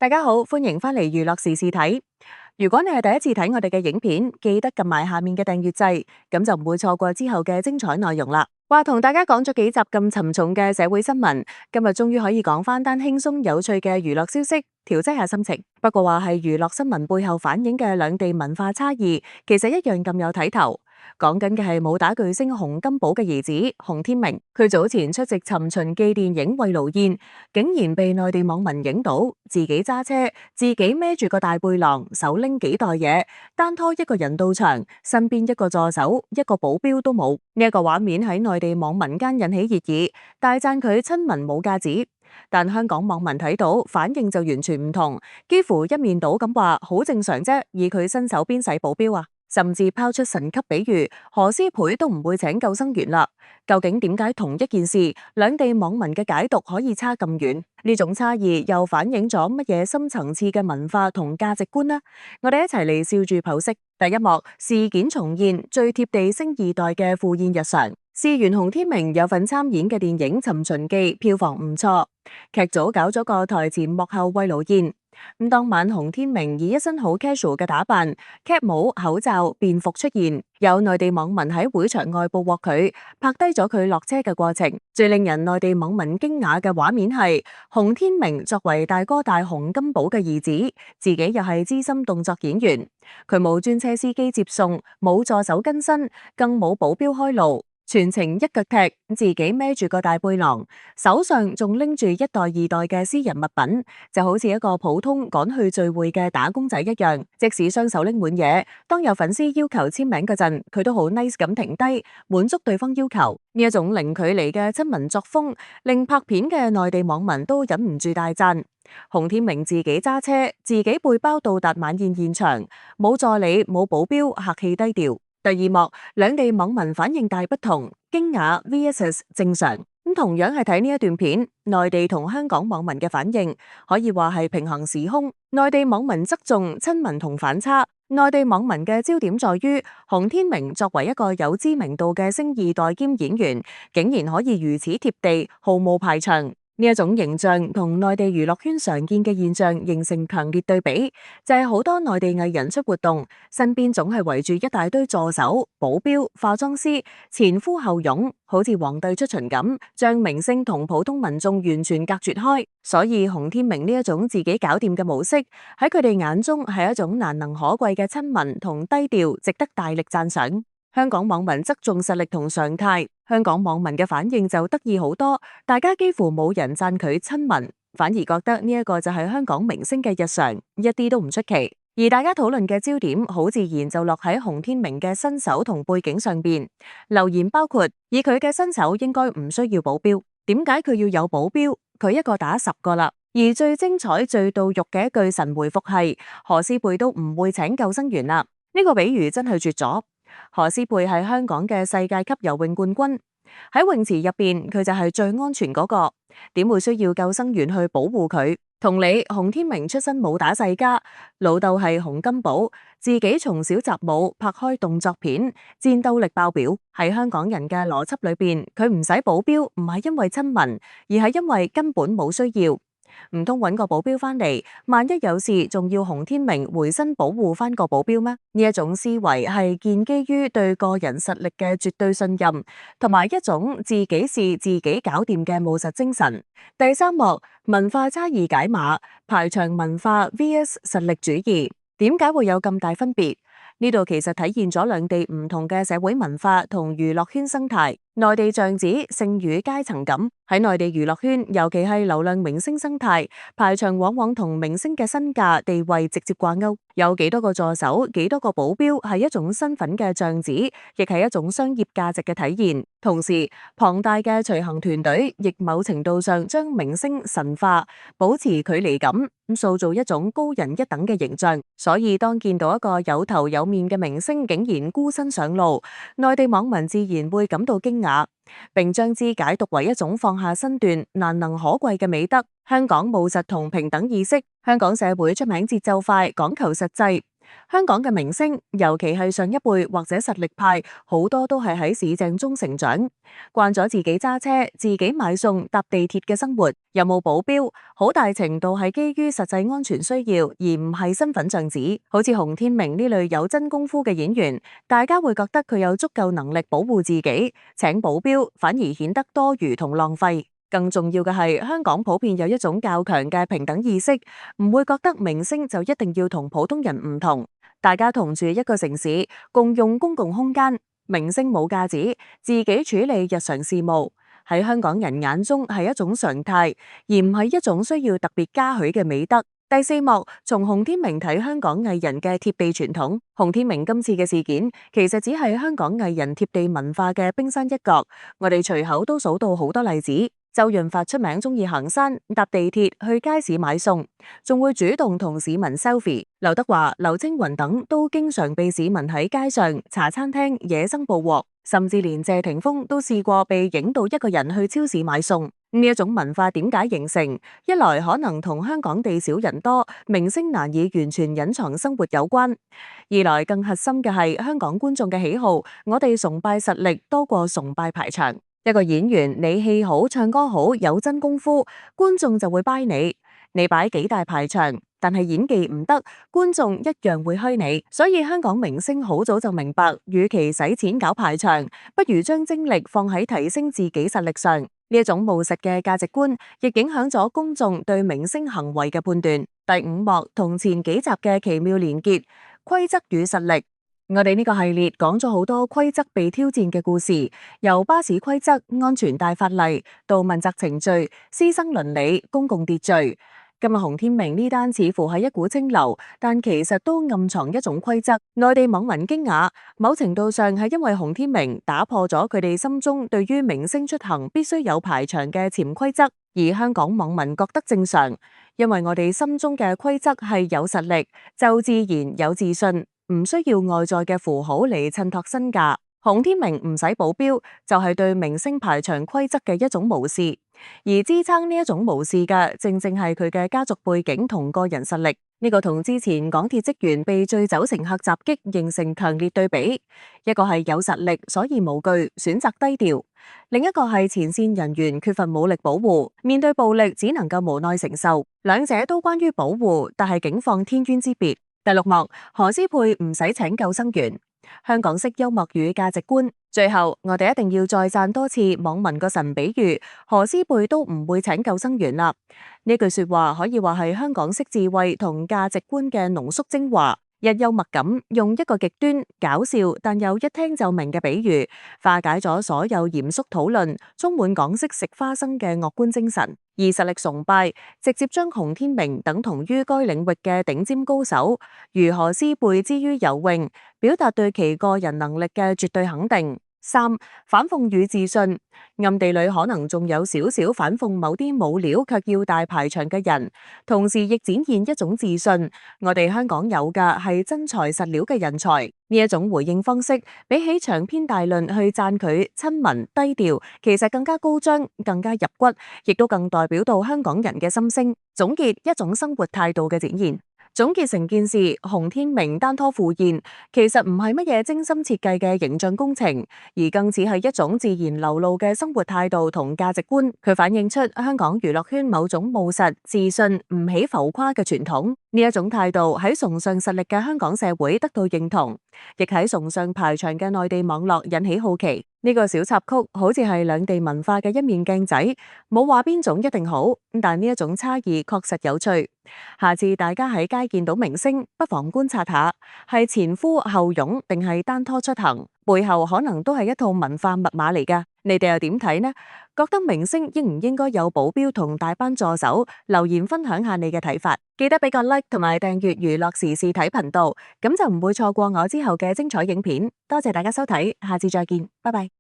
大家好，歡迎返嚟娛樂時事睇。如果你係第一次睇我哋嘅影片，記得撳埋下面嘅訂閱掣，咁就唔會錯過之後嘅精彩內容啦。話同大家講咗幾集咁沉重嘅社會新聞，今日終於可以講返單輕鬆有趣嘅娛樂消息，調劑下心情。不過話係娛樂新聞背後反映嘅兩地文化差異，其實一樣咁有睇頭。講緊嘅係武打巨星洪金寶嘅兒子洪天明，佢早前出席尋秦記電影慰勞宴，竟然被內地網民影到自己揸車，自己孭住個大背囊，手拎幾袋嘢，單拖一個人到場，身邊一個助手、一個保鏢都冇。呢一個畫面喺內地網民間引起熱議，大讚佢親民冇架子。但香港網民睇到反應就完全唔同，幾乎一面倒咁話好正常啫，以佢身手邊使保鏢啊？甚至拋出神級比喻，何詩蓓都唔會請救生員啦。究竟點解同一件事，兩地網民嘅解讀可以差咁遠？呢種差異又反映咗乜嘢深層次嘅文化同價值觀呢？我哋一齊嚟笑住剖析。第一幕事件重現，最貼地星二代嘅赴宴日常。事源洪天明有份參演嘅電影《尋秦記》票房唔錯，劇組搞咗個台前幕後慰勞宴。當晚洪天明以一身好 casual 嘅打扮，cap 帽、口罩、便服出現，有內地網民喺會場外捕獲佢，拍低咗佢落車嘅過程。最令人內地網民驚訝嘅畫面係洪天明作為大哥大洪金寶嘅兒子，自己又係資深動作演員，佢冇專車司機接送，冇助手跟身，更冇保鏢開路。全程一腳踢，自己孭住個大背囊，手上仲拎住一袋二袋嘅私人物品，就好似一個普通趕去聚會嘅打工仔一樣。即使雙手拎滿嘢，當有粉絲要求簽名嗰陣，佢都好 nice 咁停低，滿足對方要求。呢一種零距離嘅親民作風，令拍片嘅內地網民都忍唔住大讚。洪天明自己揸車，自己背包到達晚宴現場，冇助理，冇保鏢，客氣低調。第二幕，兩地網民反應大不同，驚訝 vs 正常。同樣係睇呢一段片，內地同香港網民嘅反應可以話係平行時空。內地網民側重親民同反差，內地網民嘅焦點在於洪天明作為一個有知名度嘅星二代兼演員，竟然可以如此貼地，毫無排場。呢一種形象同內地娛樂圈常見嘅現象形成強烈對比，就係好多內地藝人出活動，身邊總係圍住一大堆助手、保鏢、化妝師，前呼後擁，好似皇帝出巡咁，將明星同普通民眾完全隔絕開。所以洪天明呢一種自己搞掂嘅模式，喺佢哋眼中係一種難能可貴嘅親民同低調，值得大力讚賞。香港網民側重實力同常態，香港網民嘅反應就得意好多，大家幾乎冇人讚佢親民，反而覺得呢一個就係香港明星嘅日常，一啲都唔出奇。而大家討論嘅焦點好自然就落喺洪天明嘅身手同背景上邊，留言包括以佢嘅身手應該唔需要保鏢，點解佢要有保鏢？佢一個打10個啦。而最精彩最到肉嘅一句神回覆係何詩蓓都唔會請救生員啦，呢個比喻真係絕咗。何詩蓓係香港嘅世界級游泳冠軍，喺泳池入邊佢就係最安全嗰個，點會需要救生員去保護佢？同理，洪天明出身武打世家，老豆係洪金寶，自己從小習武，拍開動作片，戰鬥力爆表。喺香港人嘅邏輯裏邊，佢唔使保鏢，唔係因為親民，而係因為根本冇需要。唔通揾個保鏢返嚟，萬一有事，仲要洪天明回身保護返個保鏢咩？呢一種思維係建基於對個人實力嘅絕對信任，同埋一種自己事自己搞掂嘅務實精神。第三幕，文化差異解碼，排場文化 vs 實力主義，點解會有咁大分別？呢度其實體現咗兩地唔同嘅社會文化同娛樂圈生態。內地像指剩餘階層感，喺內地娛樂圈，尤其係流量明星生態，排場往往同明星嘅身價地位直接掛鈎。有幾多個助手，幾多個保鏢，係一種身份嘅象指，亦係一種商業價值嘅體現。同時，龐大嘅隨行團隊，亦某程度上將明星神化，保持距離感，塑造一種高人一等嘅形象。所以，當見到一個有頭有面嘅明星竟然孤身上路，內地網民自然會感到驚訝，並將之解讀為一種放下身段、難能可貴嘅美德。香港務實同平等意識，香港社會出名節奏快，講求實際。香港嘅明星，尤其係上一輩或者實力派，好多都係喺市井中成長，慣咗自己揸車、自己買餸、搭地鐵嘅生活，有冇保鏢，好大程度係基於實際安全需要，而唔係身份象徵。好似洪天明呢類有真功夫嘅演員，大家會覺得佢有足夠能力保護自己，請保鏢反而顯得多餘同浪費。更重要嘅係，香港普遍有一種較強嘅平等意識，唔會覺得明星就一定要同普通人唔同。大家同住一個城市，共用公共空間，明星冇架子，自己處理日常事務，喺香港人眼中係一種常態，而唔係一種需要特別嘉許嘅美德。第四幕，從洪天明睇香港藝人嘅貼地傳統。洪天明今次嘅事件，其實只係香港藝人貼地文化嘅冰山一角。我哋隨口都數到好多例子。周潤發出名中意行山、搭地鐵、去街市買餸，仲會主動同市民 selfie。劉德華、劉青雲等都經常被市民喺街上、茶餐廳野生捕獲，甚至連謝霆鋒都試過被影到一個人去超市買餸。呢一種文化點解形成？一來可能同香港地少人多，明星難以完全隱藏生活有關；二來更核心嘅係香港觀眾嘅喜好，我哋崇拜實力多過崇拜排場。一個演員你戲好、唱歌好、有真功夫，觀眾就會拜你。你擺幾大排場，但係演技唔得，觀眾一樣會噓你。所以香港明星好早就明白，與其使錢搞排場，不如將精力放喺提升自己實力上。呢一種務實嘅價值觀，亦影響咗公眾對明星行為嘅判斷。第五幕同前幾集嘅奇妙連結，規則與實力。我哋呢個系列講咗好多規則被挑戰嘅故事，由巴士規則、安全帶法例到問責程序、師生倫理、公共秩序。今日洪天明呢單似乎係一股清流，但其實都暗藏一種規則。內地網民驚訝，某程度上係因為洪天明打破咗佢哋心中對於明星出行必須有排場嘅潛規則，而香港網民覺得正常，因為我哋心中嘅規則係有實力，就自然有自信。唔需要外在嘅符號嚟襯托身價。洪天明唔使保鏢，就係對明星排場規則嘅一種無視，而支撐呢一種無視嘅，正正係佢嘅家族背景同個人實力。呢個同之前港鐵職員被醉酒乘客襲擊形成強烈對比。一個係有實力，所以無懼，選擇低調；另一個係前線人員缺乏武力保護，面對暴力只能夠無奈承受。兩者都關於保護，但係境況天淵之別。第六幕，何詩蓓唔使請救生員，香港式幽默與價值觀。最後，我哋一定要再讚多次網民個神比喻，何詩蓓都唔會請救生員啦。呢句說話可以話係香港式智慧同價值觀嘅濃縮精華。一幽默感，用一個極端搞笑但又一聽就明嘅比喻，化解咗所有嚴肅討論，充滿港式食花生嘅樂觀精神。而實力崇拜，直接將洪天明等同於該領域嘅頂尖高手，如何詩蓓之於游泳，表達對其個人能力嘅絕對肯定。三、反諷與自信，暗地裏可能仲有少少反諷某啲冇料卻要大排場嘅人，同時亦展現一種自信。我哋香港有嘅係真材實料嘅人才。呢一種回應方式，比起長篇大論去讚佢親民低調，其實更加高張，更加入骨，亦都更代表到香港人嘅心聲。總結一種生活態度嘅展現。總結成件事，洪天明單拖赴宴，其實唔係乜嘢精心設計嘅形象工程，而更似係一種自然流露嘅生活態度同價值觀。佢反映出香港娛樂圈某種務實、自信、唔起浮誇嘅傳統。呢一種態度喺崇尚實力嘅香港社會得到認同，亦喺崇尚排場嘅內地網絡引起好奇。呢個小插曲好似係兩地文化嘅一面鏡仔，冇話邊種一定好，但呢一種差異確實有趣。下次大家喺街見到明星，不妨觀察下，係前呼後擁定係單拖出行，背後可能都係一套文化密碼嚟㗎。你哋又點睇呢？覺得明星應唔應該有保鏢同大班助手？留言分享下你嘅睇法，記得俾個 like 同埋訂閱娛樂時事睇頻道，咁就唔會錯過我之後嘅精彩影片。多謝大家收睇，下次再見，拜拜。